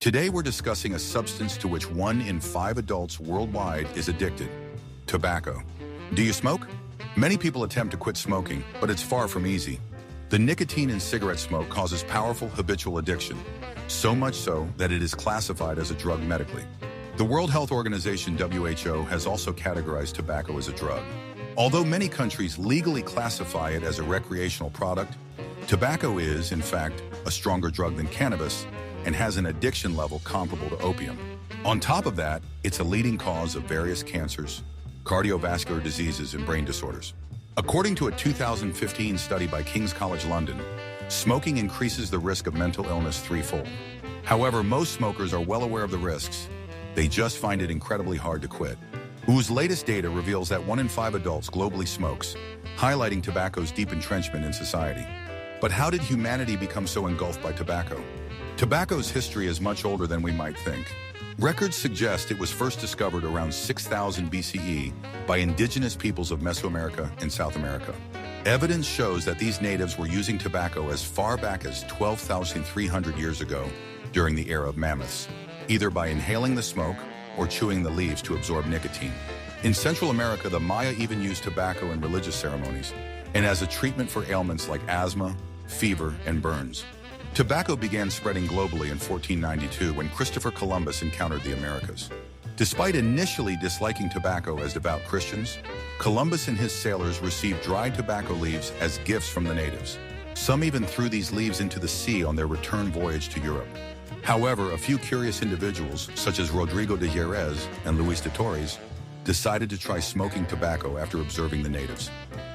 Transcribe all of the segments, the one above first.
Today we're discussing a substance to which 1 in 5 adults worldwide is addicted: tobacco. Do you smoke? Many people attempt to quit smoking, but it's far from easy. The nicotine in cigarette smoke causes powerful habitual addiction, so much so that it is classified as a drug medically. The World Health Organization (WHO) has also categorized tobacco as a drug. Although many countries legally classify it as a recreational product, tobacco is, in fact, a stronger drug than cannabis and has an addiction level comparable to opium. On top of that, it's a leading cause of various cancers, cardiovascular diseases, and brain disorders. According to a 2015 study by King's College London, smoking increases the risk of mental illness threefold. However, most smokers are well aware of the risks. They just find it incredibly hard to quit. WHO's latest data reveals that 1 in 5 adults globally smokes, highlighting tobacco's deep entrenchment in society. But how did humanity become so engulfed by tobacco? Tobacco's history is much older than we might think. Records suggest it was first discovered around 6000 BCE by indigenous peoples of Mesoamerica and South America. Evidence shows that these natives were using tobacco as far back as 12,300 years ago during the era of mammoths, either by inhaling the smoke or chewing the leaves to absorb nicotine. In Central America, the Maya even used tobacco in religious ceremonies and as a treatment for ailments like asthma, fever, and burns. Tobacco began spreading globally in 1492 when Christopher Columbus encountered the Americas. Despite initially disliking tobacco as devout Christians, Columbus and his sailors received dried tobacco leaves as gifts from the natives. Some even threw these leaves into the sea on their return voyage to Europe. However, a few curious individuals, such as Rodrigo de Jerez and Luis de Torres, decided to try smoking tobacco after observing the natives.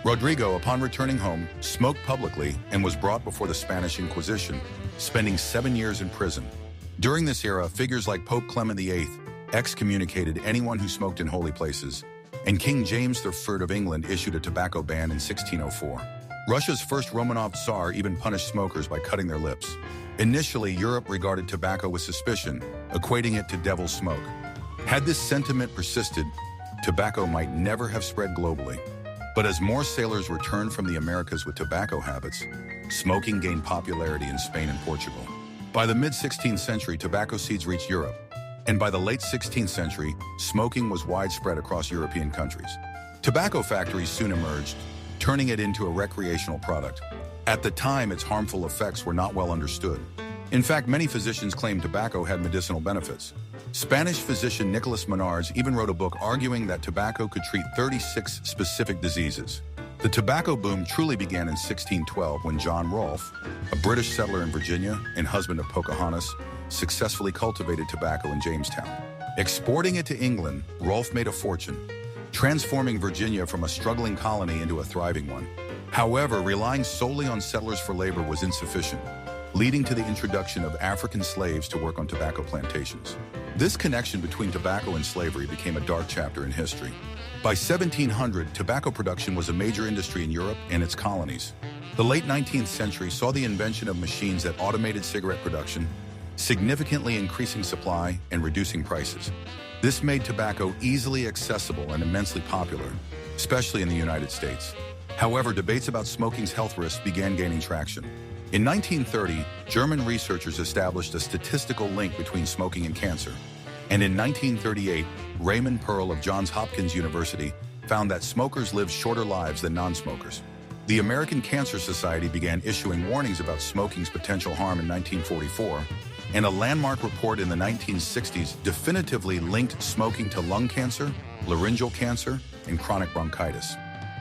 Rodrigo, upon returning home, smoked publicly and was brought before the Spanish Inquisition, spending 7 years in prison. During this era, figures like Pope Clement VIII excommunicated anyone who smoked in holy places, and King James III of England issued a tobacco ban in 1604. Russia's first Romanov Tsar even punished smokers by cutting their lips. Initially, Europe regarded tobacco with suspicion, equating it to devil's smoke. Had this sentiment persisted, tobacco might never have spread globally. But as more sailors returned from the Americas with tobacco habits, smoking gained popularity in Spain and Portugal. By the mid-16th century, tobacco seeds reached Europe, and by the late 16th century, smoking was widespread across European countries. Tobacco factories soon emerged, turning it into a recreational product. At the time, its harmful effects were not well understood. In fact, many physicians claimed tobacco had medicinal benefits. Spanish physician Nicolas Monarz even wrote a book arguing that tobacco could treat 36 specific diseases. The tobacco boom truly began in 1612 when John Rolfe, a British settler in Virginia and husband of Pocahontas, successfully cultivated tobacco in Jamestown. Exporting it to England, Rolfe made a fortune, transforming Virginia from a struggling colony into a thriving one. However, relying solely on settlers for labor was insufficient, leading to the introduction of African slaves to work on tobacco plantations. This connection between tobacco and slavery became a dark chapter in history. By 1700, tobacco production was a major industry in Europe and its colonies. The late 19th century saw the invention of machines that automated cigarette production, significantly increasing supply and reducing prices. This made tobacco easily accessible and immensely popular, especially in the United States. However, debates about smoking's health risks began gaining traction. In 1930, German researchers established a statistical link between smoking and cancer. And in 1938, Raymond Pearl of Johns Hopkins University found that smokers lived shorter lives than non-smokers. The American Cancer Society began issuing warnings about smoking's potential harm in 1944, and a landmark report in the 1960s definitively linked smoking to lung cancer, laryngeal cancer, and chronic bronchitis.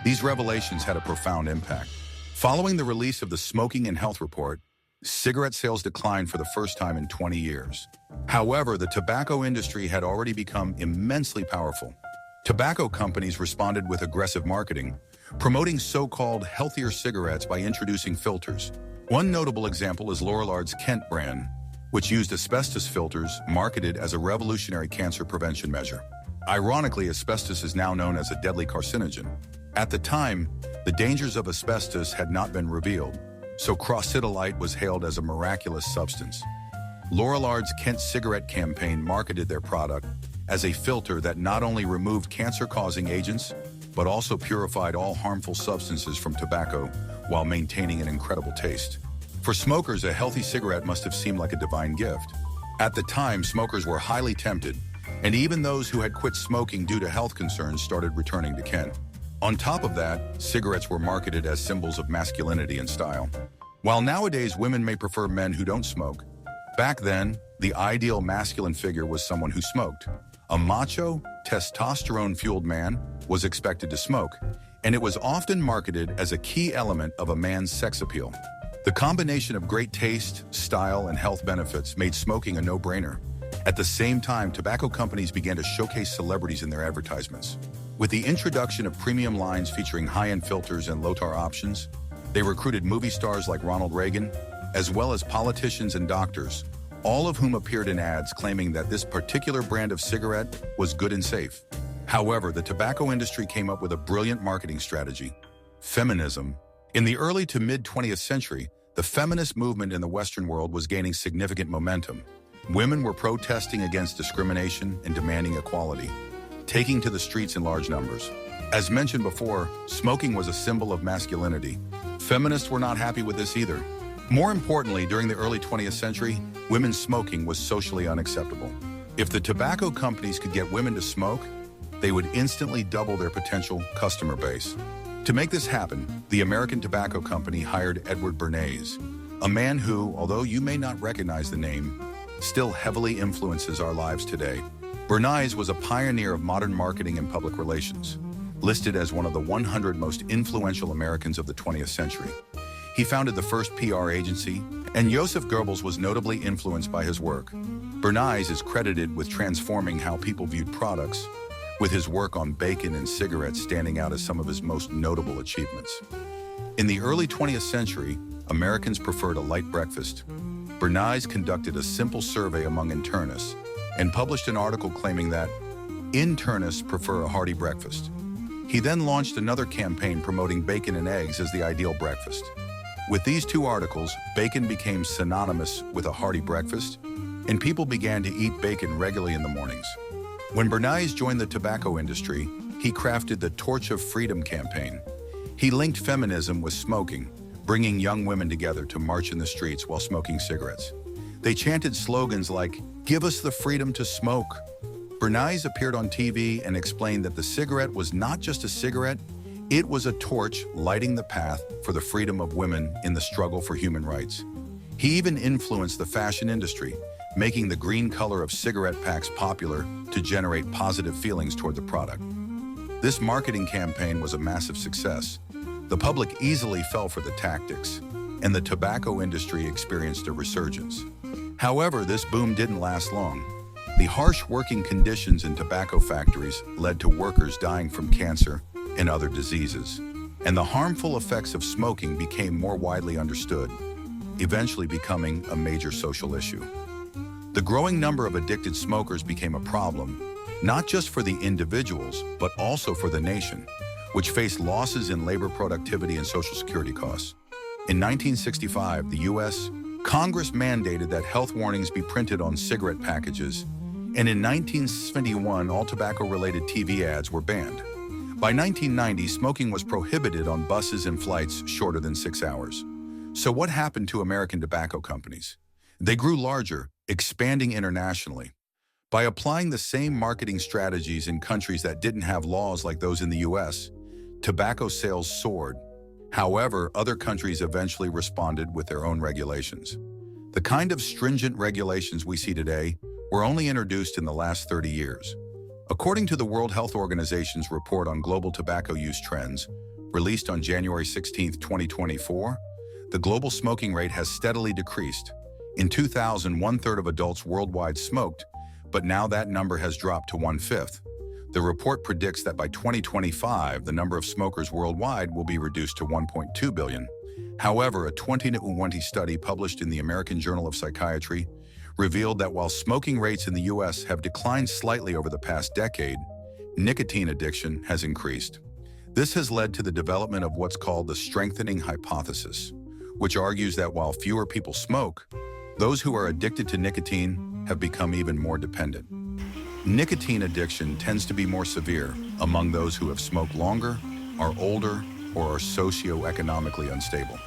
These revelations had a profound impact. Following the release of the Smoking and Health Report, cigarette sales declined for the first time in 20 years. However, the tobacco industry had already become immensely powerful. Tobacco companies responded with aggressive marketing, promoting so-called healthier cigarettes by introducing filters. One notable example is Lorelard's Kent brand, which used asbestos filters marketed as a revolutionary cancer prevention measure. Ironically, asbestos is now known as a deadly carcinogen. At the time, the dangers of asbestos had not been revealed, so crocidolite was hailed as a miraculous substance. Lorelard's Kent cigarette campaign marketed their product as a filter that not only removed cancer-causing agents, but also purified all harmful substances from tobacco while maintaining an incredible taste. For smokers, a healthy cigarette must have seemed like a divine gift. At the time, smokers were highly tempted, and even those who had quit smoking due to health concerns started returning to Kent. On top of that, cigarettes were marketed as symbols of masculinity and style. While nowadays women may prefer men who don't smoke, back then, the ideal masculine figure was someone who smoked. A macho, testosterone-fueled man was expected to smoke, and it was often marketed as a key element of a man's sex appeal. The combination of great taste, style, and health benefits made smoking a no-brainer. At the same time, tobacco companies began to showcase celebrities in their advertisements. With the introduction of premium lines featuring high-end filters and low-tar options, they recruited movie stars like Ronald Reagan, as well as politicians and doctors, all of whom appeared in ads claiming that this particular brand of cigarette was good and safe. However, the tobacco industry came up with a brilliant marketing strategy: feminism. In the early to mid-20th century, the feminist movement in the Western world was gaining significant momentum. Women were protesting against discrimination and demanding equality, taking to the streets in large numbers. As mentioned before, smoking was a symbol of masculinity. Feminists were not happy with this either. More importantly, during the early 20th century, women's smoking was socially unacceptable. If the tobacco companies could get women to smoke, they would instantly double their potential customer base. To make this happen, the American Tobacco Company hired Edward Bernays, a man who, although you may not recognize the name, still heavily influences our lives today. Bernays was a pioneer of modern marketing and public relations, listed as one of the 100 most influential Americans of the 20th century. He founded the first PR agency, and Joseph Goebbels was notably influenced by his work. Bernays is credited with transforming how people viewed products, with his work on bacon and cigarettes standing out as some of his most notable achievements. In the early 20th century, Americans preferred a light breakfast. Bernays conducted a simple survey among internists and published an article claiming that internists prefer a hearty breakfast. He then launched another campaign promoting bacon and eggs as the ideal breakfast. With these two articles, bacon became synonymous with a hearty breakfast, and people began to eat bacon regularly in the mornings. When Bernays joined the tobacco industry, he crafted the Torch of Freedom campaign. He linked feminism with smoking, bringing young women together to march in the streets while smoking cigarettes. They chanted slogans like, "Give us the freedom to smoke." Bernays appeared on TV and explained that the cigarette was not just a cigarette, it was a torch lighting the path for the freedom of women in the struggle for human rights. He even influenced the fashion industry, making the green color of cigarette packs popular to generate positive feelings toward the product. This marketing campaign was a massive success. The public easily fell for the tactics, and the tobacco industry experienced a resurgence. However, this boom didn't last long. The harsh working conditions in tobacco factories led to workers dying from cancer and other diseases, and the harmful effects of smoking became more widely understood, eventually becoming a major social issue. The growing number of addicted smokers became a problem, not just for the individuals, but also for the nation, which faced losses in labor productivity and Social Security costs. In 1965, the U.S. Congress mandated that health warnings be printed on cigarette packages, and in 1971, all tobacco-related TV ads were banned. By 1990, smoking was prohibited on buses and flights shorter than 6 hours. So what happened to American tobacco companies? They grew larger, expanding internationally. By applying the same marketing strategies in countries that didn't have laws like those in the US, tobacco sales soared. However, other countries eventually responded with their own regulations. The kind of stringent regulations we see today were only introduced in the last 30 years. According to the World Health Organization's report on global tobacco use trends, released on January 16, 2024, the global smoking rate has steadily decreased. In 2000, 1/3 of adults worldwide smoked, but now that number has dropped to 1/5. The report predicts that by 2025, the number of smokers worldwide will be reduced to 1.2 billion. However, a 2020 study published in the American Journal of Psychiatry revealed that while smoking rates in the US have declined slightly over the past decade, nicotine addiction has increased. This has led to the development of what's called the strengthening hypothesis, which argues that while fewer people smoke, those who are addicted to nicotine have become even more dependent. Nicotine addiction tends to be more severe among those who have smoked longer, are older, or are socioeconomically unstable.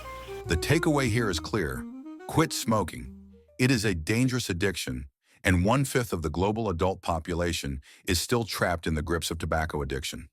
The takeaway here is clear: quit smoking. It is a dangerous addiction, and one-fifth of the global adult population is still trapped in the grips of tobacco addiction.